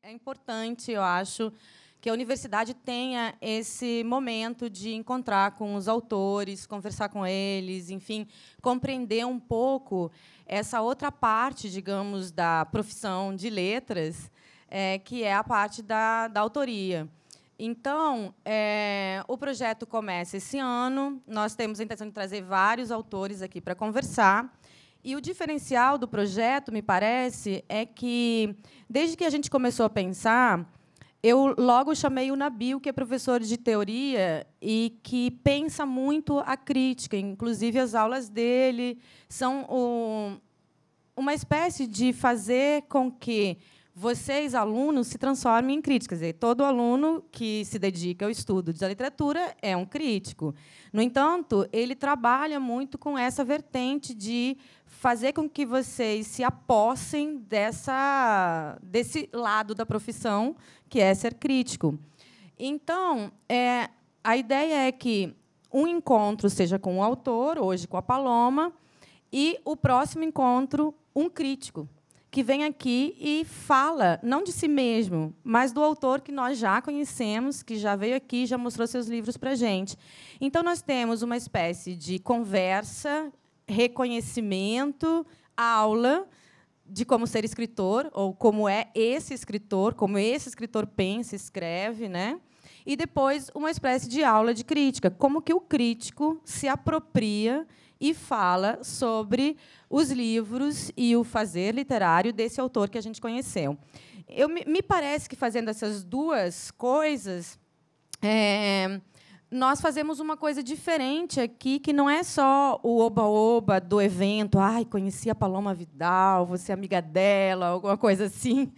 É importante, eu acho, que a universidade tenha esse momento de encontrar com os autores, conversar com eles, enfim, compreender um pouco essa outra parte, digamos, da profissão de letras, que é a parte da autoria. Então, o projeto começa esse ano, nós temos a intenção de trazer vários autores aqui para conversar. E o diferencial do projeto, me parece, é que, desde que a gente começou a pensar, eu logo chamei o Nabil, que é professor de teoria e que pensa muito a crítica. Inclusive, as aulas dele são uma espécie de fazer com que vocês, alunos, se transformem em críticos. Quer dizer, todo aluno que se dedica ao estudo da literatura é um crítico. No entanto, ele trabalha muito com essa vertente de fazer com que vocês se apossem desse lado da profissão, que é ser crítico. Então, a ideia é que um encontro seja com o autor, hoje com a Paloma, e o próximo encontro, um crítico, que vem aqui e fala, não de si mesmo, mas do autor que nós já conhecemos, que já veio aqui e já mostrou seus livros para a gente. Então, nós temos uma espécie de conversa, reconhecimento, aula de como ser escritor, ou como é esse escritor, como esse escritor pensa, escreve, né? E, depois, uma espécie de aula de crítica, como que o crítico se apropria e fala sobre os livros e o fazer literário desse autor que a gente conheceu. Me parece que, fazendo essas duas coisas, nós fazemos uma coisa diferente aqui, que não é só o oba-oba do evento. Ai, conheci a Paloma Vidal, você é amiga dela, alguma coisa assim.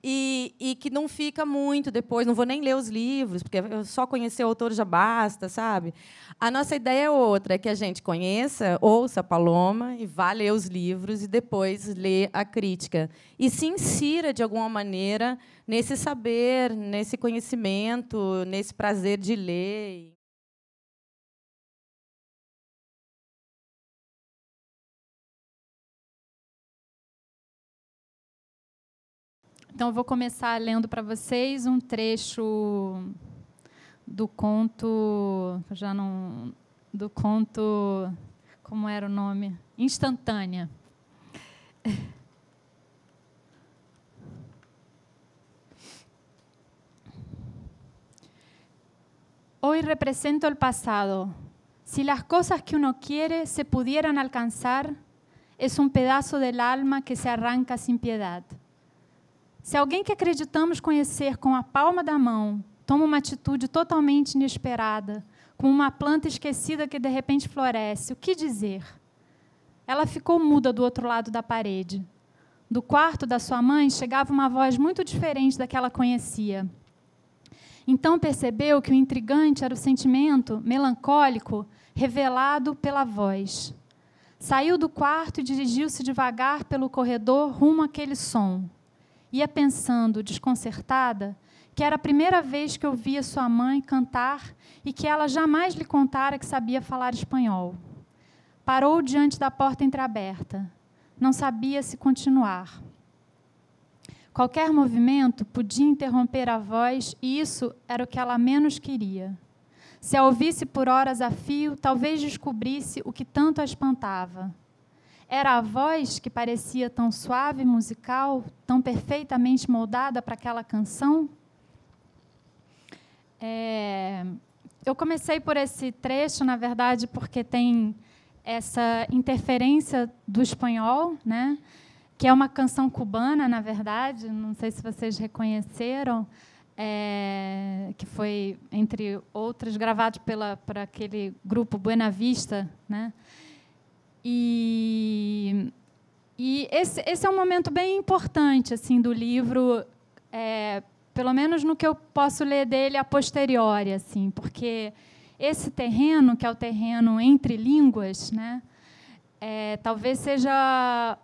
E que não fica muito depois, não vou nem ler os livros, porque só conhecer o autor já basta, sabe? A nossa ideia é outra, é que a gente conheça, ouça a Paloma e vá ler os livros e depois lê a crítica. E se insira, de alguma maneira, nesse saber, nesse conhecimento, nesse prazer de ler. Então, eu vou começar lendo para vocês um trecho do conto, como era o nome? Instantânea. Hoy represento el pasado. Si las cosas que uno quiere se pudieran alcanzar, es un pedazo del alma que se arranca sin piedad. Se alguém que acreditamos conhecer com a palma da mão toma uma atitude totalmente inesperada, como uma planta esquecida que de repente floresce, o que dizer? Ela ficou muda do outro lado da parede. Do quarto da sua mãe chegava uma voz muito diferente da que ela conhecia. Então percebeu que o intrigante era o sentimento melancólico revelado pela voz. Saiu do quarto e dirigiu-se devagar pelo corredor rumo àquele som. Ia pensando, desconcertada, que era a primeira vez que ouvia sua mãe cantar e que ela jamais lhe contara que sabia falar espanhol. Parou diante da porta entreaberta. Não sabia se continuar. Qualquer movimento podia interromper a voz e isso era o que ela menos queria. Se a ouvisse por horas a fio, talvez descobrisse o que tanto a espantava. Era a voz que parecia tão suave e musical, tão perfeitamente moldada para aquela canção? Eu comecei por esse trecho, na verdade, porque tem essa interferência do espanhol, né? Que é uma canção cubana, na verdade, não sei se vocês reconheceram, que foi, entre outras, gravado por aquele grupo Buena Vista, né? E esse é um momento bem importante assim, do livro, pelo menos no que eu posso ler dele a posteriori, assim, porque esse terreno, que é o terreno entre línguas, né, talvez seja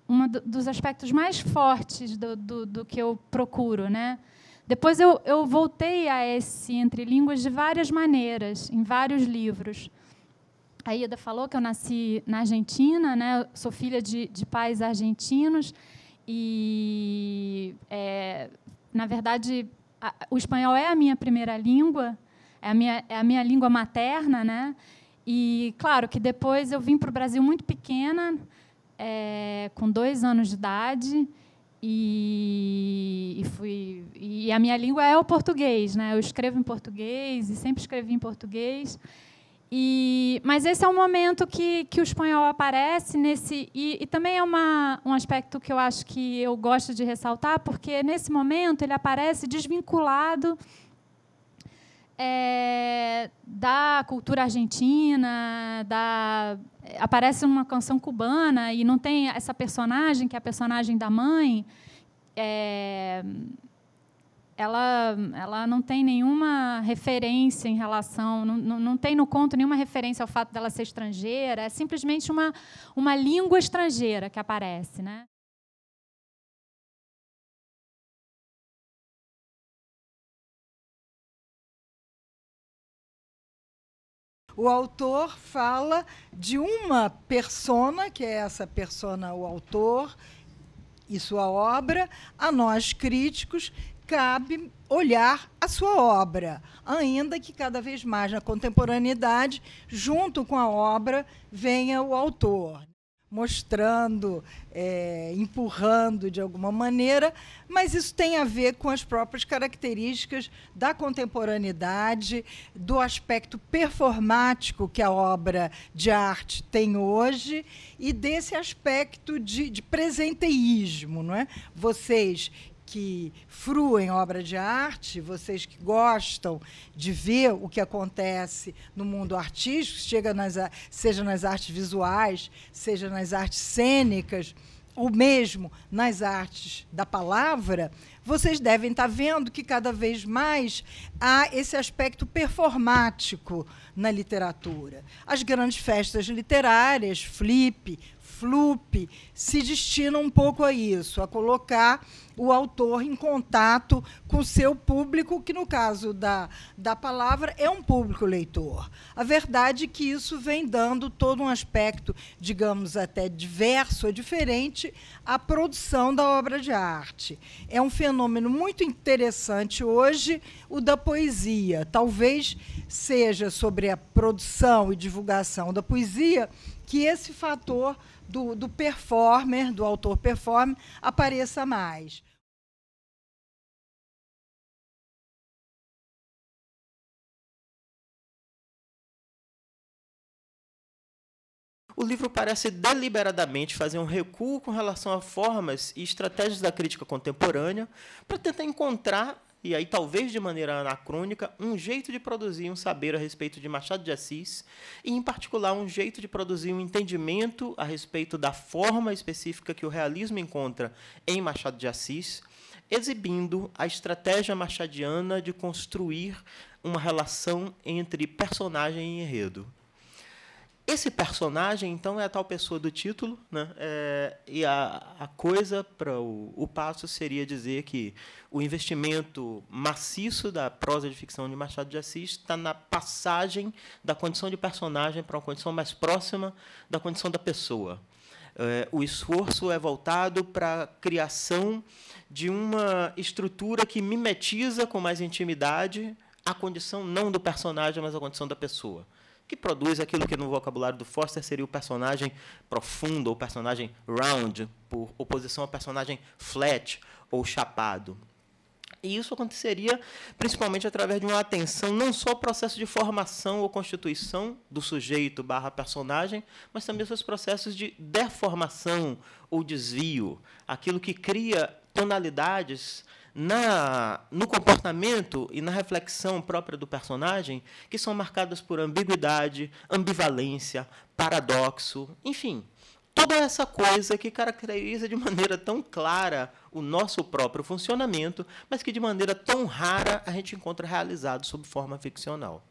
um dos aspectos mais fortes do que eu procuro, né? Depois eu voltei a esse entre línguas de várias maneiras, em vários livros. A Ida falou que eu nasci na Argentina, né? Sou filha de pais argentinos, E, na verdade, o espanhol é a minha primeira língua, é a minha língua materna, né? E, claro, que depois eu vim para o Brasil muito pequena, com 2 anos de idade, e a minha língua é o português, né? Eu escrevo em português e sempre escrevi em português. Mas esse é um momento que o espanhol aparece e também é um aspecto que eu acho que eu gosto de ressaltar, porque nesse momento ele aparece desvinculado da cultura argentina, aparece uma canção cubana e não tem essa personagem, que é a personagem da mãe, ela não tem nenhuma referência em relação, não tem no conto nenhuma referência ao fato dela ser estrangeira, é simplesmente uma língua estrangeira que aparece, né? O autor fala de uma persona, que é essa persona, o autor e sua obra. A nós, críticos, cabe olhar a sua obra, ainda que cada vez mais na contemporaneidade, junto com a obra, venha o autor, mostrando, empurrando de alguma maneira, mas isso tem a ver com as próprias características da contemporaneidade, do aspecto performático que a obra de arte tem hoje e desse aspecto de presenteísmo, não é? Vocês que fruem obra de arte, vocês que gostam de ver o que acontece no mundo artístico, seja nas artes visuais, seja nas artes cênicas, ou mesmo nas artes da palavra, vocês devem estar vendo que cada vez mais há esse aspecto performático na literatura. As grandes festas literárias, Flip, Flup, se destinam um pouco a isso, a colocar o autor em contato com o seu público, que, no caso da palavra, é um público leitor. A verdade é que isso vem dando todo um aspecto, digamos, até diverso, ou diferente, à produção da obra de arte. É um fenômeno muito interessante hoje, o da poesia. Talvez seja sobre a produção e divulgação da poesia que esse fator do performer, do autor performer, apareça mais. O livro parece deliberadamente fazer um recuo com relação a formas e estratégias da crítica contemporânea para tentar encontrar, e aí talvez de maneira anacrônica, um jeito de produzir um saber a respeito de Machado de Assis e, em particular, um jeito de produzir um entendimento a respeito da forma específica que o realismo encontra em Machado de Assis, exibindo a estratégia machadiana de construir uma relação entre personagem e enredo. Esse personagem, então, é a tal pessoa do título, né? E a coisa para o passo seria dizer que o investimento maciço da prosa de ficção de Machado de Assis está na passagem da condição de personagem para uma condição mais próxima da condição da pessoa. O esforço é voltado para a criação de uma estrutura que mimetiza com mais intimidade a condição não do personagem, mas a condição da pessoa, que produz aquilo que no vocabulário do Forster seria o personagem profundo, ou personagem round, por oposição ao personagem flat ou chapado. E isso aconteceria principalmente através de uma atenção não só ao processo de formação ou constituição do sujeito / personagem, mas também aos processos de deformação ou desvio, aquilo que cria tonalidades no comportamento e na reflexão própria do personagem, que são marcadas por ambiguidade, ambivalência, paradoxo, enfim, toda essa coisa que caracteriza de maneira tão clara o nosso próprio funcionamento, mas que de maneira tão rara a gente encontra realizado sob forma ficcional.